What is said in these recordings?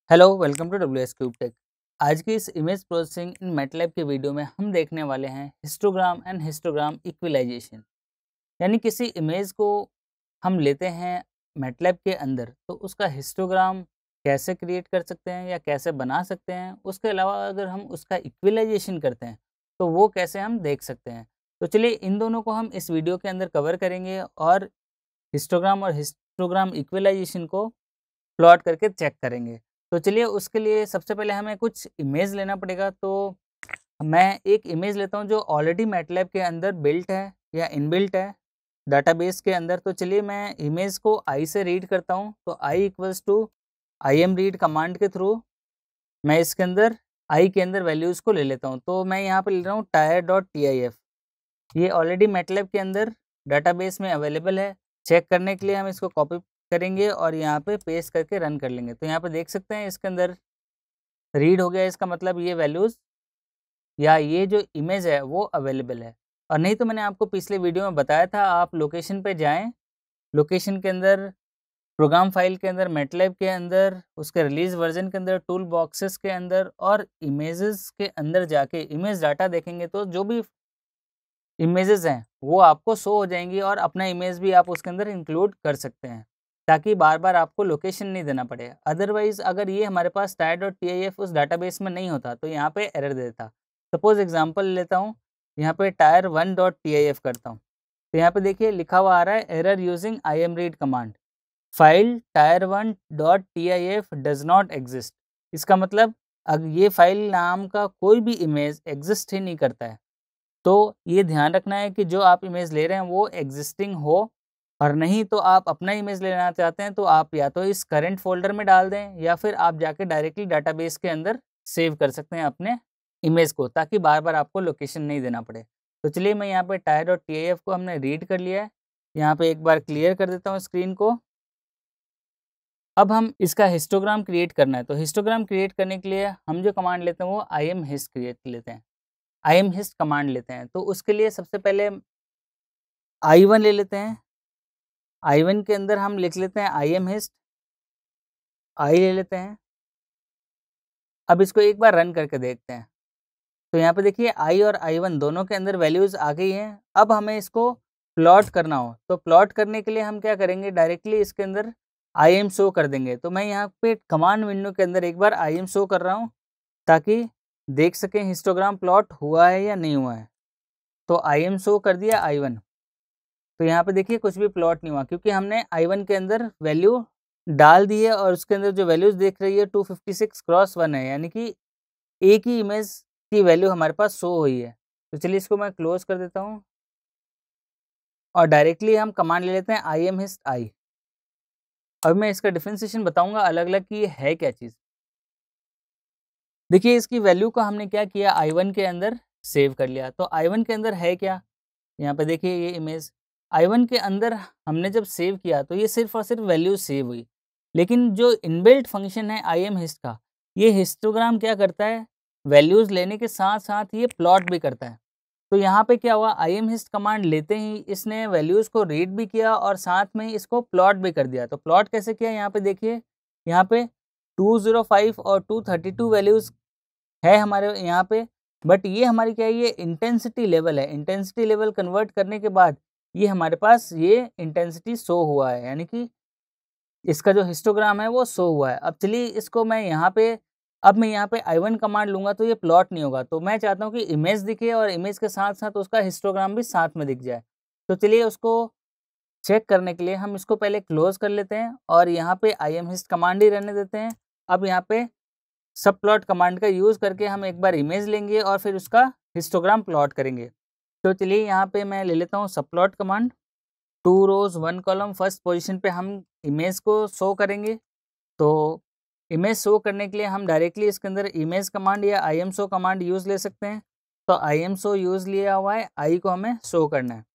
Hello welcome to WsCube Tech. आज की इस इमेज प्रोसेसिंग इन मैटलैब के वीडियो में हम देखने वाले हैं हिस्टोग्राम एंड हिस्टोग्राम इक्विलाइजेशन। यानी किसी इमेज को हम लेते हैं मैटलैब के अंदर तो उसका हिस्टोग्राम कैसे क्रिएट कर सकते हैं या कैसे बना सकते हैं। उसके अलावा अगर हम उसका इक्विलाइजेशन करते हैं तो वो कैसे हम देख सकते हैं। तो चलिए इन दोनों को हम इस वीडियो के अंदर कवर करेंगे और हिस्टोग्राम और हिस्टोग्राम इक्विलाइजेशन को प्लॉट करके चेक करेंगे। तो चलिए उसके लिए सबसे पहले हमें कुछ इमेज लेना पड़ेगा। तो मैं एक इमेज लेता हूँ जो ऑलरेडी मैटलैब के अंदर बिल्ट है या इनबिल्ट है डाटाबेस के अंदर। तो चलिए मैं इमेज को आई से रीड करता हूँ। तो I equals to I M read command के थ्रू मैं इसके अंदर आई के अंदर वैल्यूज़ को ले लेता हूँ। तो मैं यहाँ पे ले रहा हूँ tire.tif। ये ऑलरेडी मैटलैब के अंदर डाटाबेस में अवेलेबल है। चेक करने के लिए हम इसको कॉपी करेंगे और यहाँ पे पेस्ट करके रन कर लेंगे। तो यहाँ पे देख सकते हैं इसके अंदर रीड हो गया। इसका मतलब ये वैल्यूज़ या ये जो इमेज है वो अवेलेबल है। और नहीं तो मैंने आपको पिछले वीडियो में बताया था, आप लोकेशन पे जाएँ, लोकेशन के अंदर प्रोग्राम फाइल के अंदर मैटलैब के अंदर उसके रिलीज़ वर्जन के अंदर टूल बॉक्सेस के अंदर और इमेजेस के अंदर जाके इमेज डाटा देखेंगे तो जो भी इमेजेस हैं वो आपको शो हो जाएंगी और अपना इमेज भी आप उसके अंदर इंक्लूड कर सकते हैं ताकि बार बार आपको लोकेशन नहीं देना पड़े। अदरवाइज अगर ये हमारे पास टायर.tif उस डाटाबेस में नहीं होता तो यहाँ पे एरर देता। सपोज एग्जांपल लेता हूँ, यहाँ पे tire1.tif करता हूँ तो यहाँ पे देखिए लिखा हुआ आ रहा है error using imread command, file tire1.tif does not exist. इसका मतलब अगर ये फाइल नाम का कोई भी इमेज एग्जिस्ट ही नहीं करता है। तो ये ध्यान रखना है कि जो आप इमेज ले रहे हैं वो एग्जिस्टिंग हो, और नहीं तो आप अपना इमेज लेना चाहते हैं तो आप या तो इस करंट फ़ोल्डर में डाल दें या फिर आप जाके डायरेक्टली डाटाबेस के अंदर सेव कर सकते हैं अपने इमेज को, ताकि बार-बार आपको लोकेशन नहीं देना पड़े। तो चलिए मैं यहाँ पे tire.tif को हमने रीड कर लिया है। यहाँ पे एक बार क्लियर कर देता हूँ स्क्रीन को। अब हम इसका हिस्टोग्राम क्रिएट करना है। तो हिस्टोग्राम क्रिएट करने के लिए हम जो कमांड लेते हैं वो imhist क्रिएट लेते हैं, imhist कमांड लेते हैं। तो उसके लिए सबसे पहले i1 ले लेते हैं। i1 के अंदर हम लिख लेते हैं imhist, आई ले लेते हैं। अब इसको एक बार रन करके देखते हैं। तो यहाँ पे देखिए i और i1 दोनों के अंदर वैल्यूज़ आ गई हैं। अब हमें इसको प्लॉट करना हो तो प्लॉट करने के लिए हम क्या करेंगे, डायरेक्टली इसके अंदर im शो कर देंगे। तो मैं यहाँ पे कमांड विंडो के अंदर एक बार im शो कर रहा हूँ ताकि देख सकें हिस्टोग्राम प्लॉट हुआ है या नहीं हुआ है। तो im शो कर दिया i1। तो यहाँ पे देखिए कुछ भी प्लॉट नहीं हुआ क्योंकि हमने i1 के अंदर वैल्यू डाल दी है और उसके अंदर जो वैल्यूज़ देख रही है 256x1 है, यानी कि एक ही इमेज की वैल्यू हमारे पास शो हुई है। तो चलिए इसको मैं क्लोज कर देता हूँ और डायरेक्टली हम कमांड ले लेते हैं imhist i। अब मैं इसका डिफरेंशिएशन बताऊंगा अलग अलग कि ये है क्या चीज़। देखिए इसकी वैल्यू को हमने क्या किया, i1 के अंदर सेव कर लिया। तो i1 के अंदर है क्या, यहाँ पे देखिए ये इमेज i1 के अंदर हमने जब सेव किया तो ये सिर्फ और सिर्फ वैल्यू सेव हुई। लेकिन जो इनबिल्ट फंक्शन है imhist का, ये हिस्टोग्राम क्या करता है, वैल्यूज़ लेने के साथ साथ ये प्लॉट भी करता है। तो यहाँ पे क्या हुआ, imhist कमांड लेते ही इसने वैल्यूज़ को रीड भी किया और साथ में ही इसको प्लॉट भी कर दिया। तो प्लॉट कैसे किया, यहाँ पे देखिए, यहाँ पे 205 और 232 वैल्यूज़ है हमारे यहाँ पे। बट ये हमारी क्या है, ये इंटेंसिटी लेवल है। इंटेंसिटी लेवल कन्वर्ट करने के बाद ये हमारे पास ये इंटेंसिटी शो हुआ है, यानी कि इसका जो हिस्टोग्राम है वो शो हुआ है। अब चलिए इसको मैं यहाँ पे, अब मैं यहाँ पे i1 कमांड लूँगा तो ये प्लॉट नहीं होगा। तो मैं चाहता हूँ कि इमेज दिखे और इमेज के साथ साथ उसका हिस्टोग्राम भी साथ में दिख जाए। तो चलिए उसको चेक करने के लिए हम इसको पहले क्लोज कर लेते हैं और यहाँ पे imhist कमांड ही रहने देते हैं। अब यहाँ पे सब प्लॉट कमांड का यूज़ करके हम एक बार इमेज लेंगे और फिर उसका हिस्टोग्राम प्लॉट करेंगे। तो चलिए यहाँ पे मैं ले लेता हूँ सब प्लॉट कमांड। 2 रोज़ 1 कॉलम, फर्स्ट पोजीशन पे हम इमेज को शो करेंगे। तो इमेज शो करने के लिए हम डायरेक्टली इसके अंदर इमेज कमांड या im शो कमांड यूज़ ले सकते हैं। तो im शो यूज़ लिया हुआ है, आई को हमें शो करना है।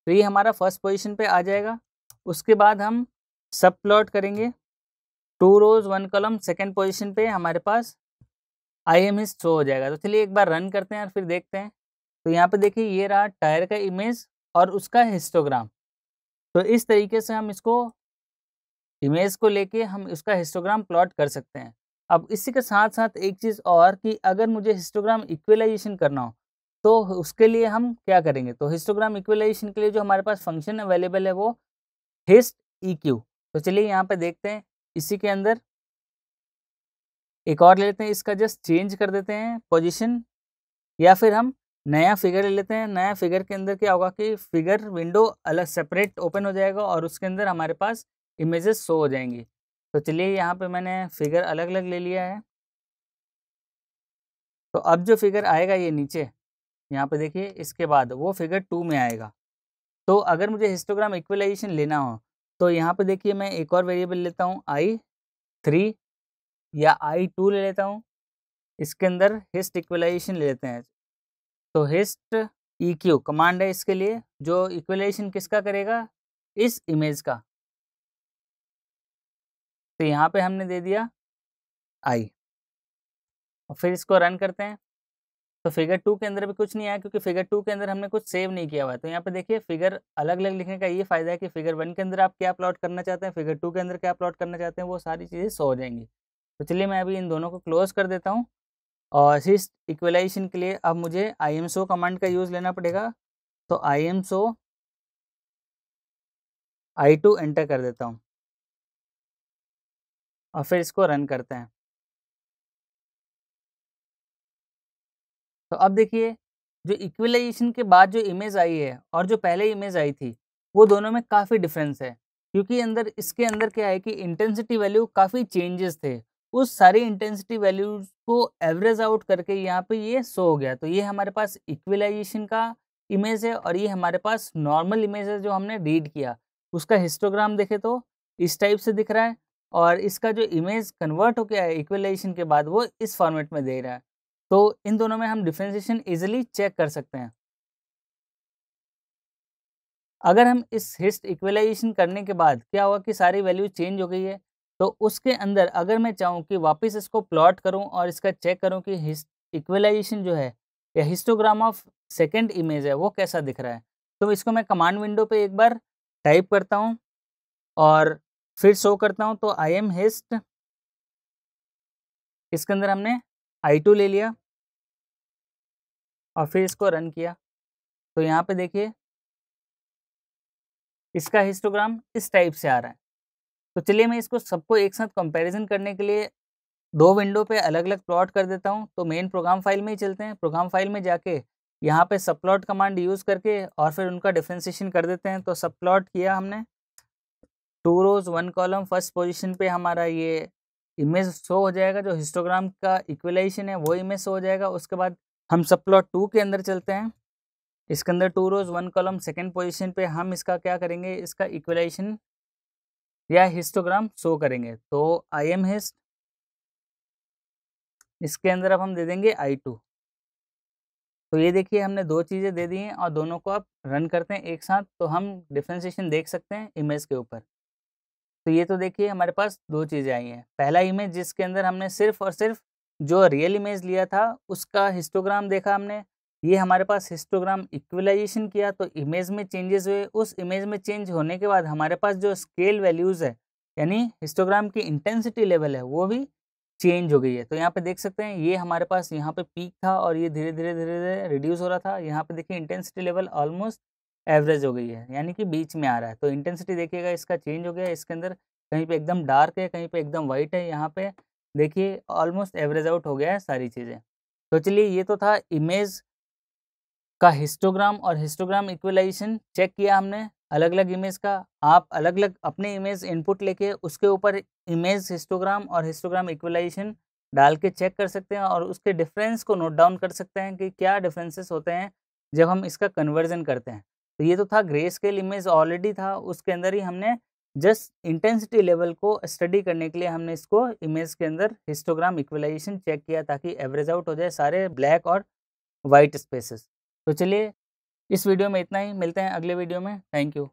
तो ये हमारा फर्स्ट पोजीशन पे आ जाएगा। उसके बाद हम सब प्लॉट करेंगे। 2 रोज़ 1 कॉलम, सेकेंड पोजीशन पे हमारे पास imhist शो हो जाएगा। तो चलिए एक बार रन करते हैं और फिर देखते हैं। तो यहाँ पे देखिए ये रहा टायर का इमेज और उसका हिस्टोग्राम। तो इस तरीके से हम इसको इमेज को लेके हम इसका हिस्टोग्राम प्लॉट कर सकते हैं। अब इसी के साथ साथ एक चीज़ और कि अगर मुझे हिस्टोग्राम इक्विलाइजेशन करना हो तो उसके लिए हम क्या करेंगे, तो हिस्टोग्राम इक्विलाइजेशन के लिए जो हमारे पास फंक्शन अवेलेबल है वो हिस्ट EQ। तो चलिए यहाँ पे देखते हैं, इसी के अंदर एक और ले लेते हैं, इसका जस्ट चेंज कर देते हैं पोजीशन, या फिर हम नया फिगर ले लेते हैं। नया फिगर के अंदर क्या होगा कि फिगर विंडो अलग सेपरेट ओपन हो जाएगा और उसके अंदर हमारे पास इमेजेस शो हो जाएंगी। तो चलिए यहाँ पे मैंने फिगर अलग अलग ले लिया है। तो अब जो फिगर आएगा ये नीचे, यहाँ पे देखिए, इसके बाद वो फिगर 2 में आएगा। तो अगर मुझे हिस्टोग्राम इक्विलाइजेशन लेना हो तो यहाँ पे देखिए मैं एक और वेरिएबल लेता हूँ I3 या I2 ले लेता हूँ। इसके अंदर हिस्ट इक्विलाइजेशन ले लेते हैं। तो हिस्ट EQ कमांड है इसके लिए, जो इक्विलाइजेशन किसका करेगा, इस इमेज का। तो यहाँ पे हमने दे दिया I और फिर इसको रन करते हैं। तो फिगर 2 के अंदर भी कुछ नहीं आया क्योंकि फिगर 2 के अंदर हमने कुछ सेव नहीं किया हुआ है। तो यहाँ पे देखिए फिगर अलग अलग लिखने का ये फायदा है कि फिगर 1 के अंदर आप क्या प्लॉट करना चाहते हैं, फिगर 2 के अंदर क्या प्लॉट करना चाहते हैं, वो सारी चीज़ें शो हो जाएंगी। तो चलिए मैं अभी इन दोनों को क्लोज कर देता हूँ और इस इक्वलाइजेशन के लिए अब मुझे imshow कमांड का यूज़ लेना पड़ेगा। तो imshow I2 एंटर कर देता हूँ और फिर इसको रन करते हैं। तो अब देखिए, जो इक्विलाइजेशन के बाद जो इमेज आई है और जो पहले इमेज आई थी, वो दोनों में काफ़ी डिफरेंस है। क्योंकि इसके अंदर क्या है कि इंटेंसिटी वैल्यू काफ़ी चेंजेस थे। उस सारी इंटेंसिटी वैल्यूज़ को एवरेज आउट करके यहाँ पे ये शो हो गया। तो ये हमारे पास इक्विलाइजेशन का इमेज है और ये हमारे पास नॉर्मल इमेज है जो हमने रीड किया। उसका हिस्टोग्राम देखें तो इस टाइप से दिख रहा है और इसका जो इमेज कन्वर्ट हो गया है इक्विलाइजेशन के बाद, वो इस फॉर्मेट में दे रहा है। तो इन दोनों में हम डिफरेंशिएशन ईज़िली चेक कर सकते हैं। अगर हम इस हिस्ट इक्विलाइजेशन करने के बाद क्या हुआ कि सारी वैल्यू चेंज हो गई है, तो उसके अंदर अगर मैं चाहूँ कि वापस इसको प्लॉट करूँ और इसका चेक करूँ कि हिस्ट इक्विलाइजेशन जो है या हिस्टोग्राम ऑफ सेकंड इमेज है वो कैसा दिख रहा है, तो इसको मैं कमांड विंडो पे एक बार टाइप करता हूँ और फिर शो करता हूँ। तो आई एम हिस्ट, इसके अंदर हमने I2 ले लिया और फिर इसको रन किया। तो यहाँ पे देखिए इसका हिस्टोग्राम इस टाइप से आ रहा है। तो चलिए मैं इसको सबको एक साथ कंपैरिजन करने के लिए 2 विंडो पे अलग-अलग प्लॉट कर देता हूँ। तो मेन प्रोग्राम फाइल में ही चलते हैं। प्रोग्राम फाइल में जाके यहाँ पे सबप्लॉट कमांड यूज़ करके और फिर उनका डिफरेंशिएशन कर देते हैं। तो सबप्लॉट किया हमने, 2 रोज़ 1 कॉलम, फर्स्ट पोजीशन पे हमारा ये इमेज शो हो जाएगा, जो हिस्टोग्राम का इक्विलाइजेशन है वो इमेज शो हो जाएगा। उसके बाद हम सबप्लॉट 2 के अंदर चलते हैं। इसके अंदर 2 रोज़ 1 कॉलम सेकंड पोजीशन पे हम इसका क्या करेंगे, इसका इक्विलाइजेशन या हिस्टोग्राम शो करेंगे। तो आई एम हिस्ट, इसके अंदर अब हम दे देंगे I2। तो ये देखिए हमने 2 चीज़ें दे दी हैं और दोनों को अब रन करते हैं एक साथ, तो हम डिफरेंशिएशन देख सकते हैं इमेज के ऊपर। तो ये तो देखिए हमारे पास 2 चीज़ें आई हैं। पहला इमेज जिसके अंदर हमने सिर्फ़ और सिर्फ़ जो रियल इमेज लिया था उसका हिस्टोग्राम देखा हमने। ये हमारे पास हिस्टोग्राम इक्विलाइजेशन किया तो इमेज में चेंजेस हुए। उस इमेज में चेंज होने के बाद हमारे पास जो स्केल वैल्यूज़ है, यानी हिस्टोग्राम की इंटेंसिटी लेवल है, वो भी चेंज हो गई है। तो यहाँ पे देख सकते हैं ये हमारे पास यहाँ पे पीक था और ये धीरे-धीरे रिड्यूस हो रहा था। यहाँ पे देखिए इंटेंसिटी लेवल ऑलमोस्ट एवरेज हो गई है, यानी कि बीच में आ रहा है। तो इंटेंसिटी देखिएगा इसका चेंज हो गया है। इसके अंदर कहीं पे एकदम डार्क है, कहीं पे एकदम वाइट है। यहाँ पे देखिए ऑलमोस्ट एवरेज आउट हो गया है सारी चीज़ें। तो चलिए ये तो था इमेज का हिस्टोग्राम और हिस्टोग्राम इक्विलाइजेशन चेक किया हमने अलग-अलग इमेज का। आप अलग-अलग अपने इमेज इनपुट लेके उसके ऊपर इमेज हिस्टोग्राम और हिस्टोग्राम इक्विलाइजेशन डाल के चेक कर सकते हैं और उसके डिफरेंस को नोट डाउन कर सकते हैं कि क्या डिफरेंसेस होते हैं जब हम इसका कन्वर्जन करते हैं। तो ये तो था ग्रे स्केल इमेज ऑलरेडी था, उसके अंदर ही हमने जस्ट इंटेंसिटी लेवल को स्टडी करने के लिए हमने इसको इमेज के अंदर हिस्टोग्राम इक्विलाइजेशन चेक किया ताकि एवरेज आउट हो जाए सारे ब्लैक और व्हाइट स्पेसेस। तो चलिए इस वीडियो में इतना ही, मिलते हैं अगले वीडियो में। Thank you.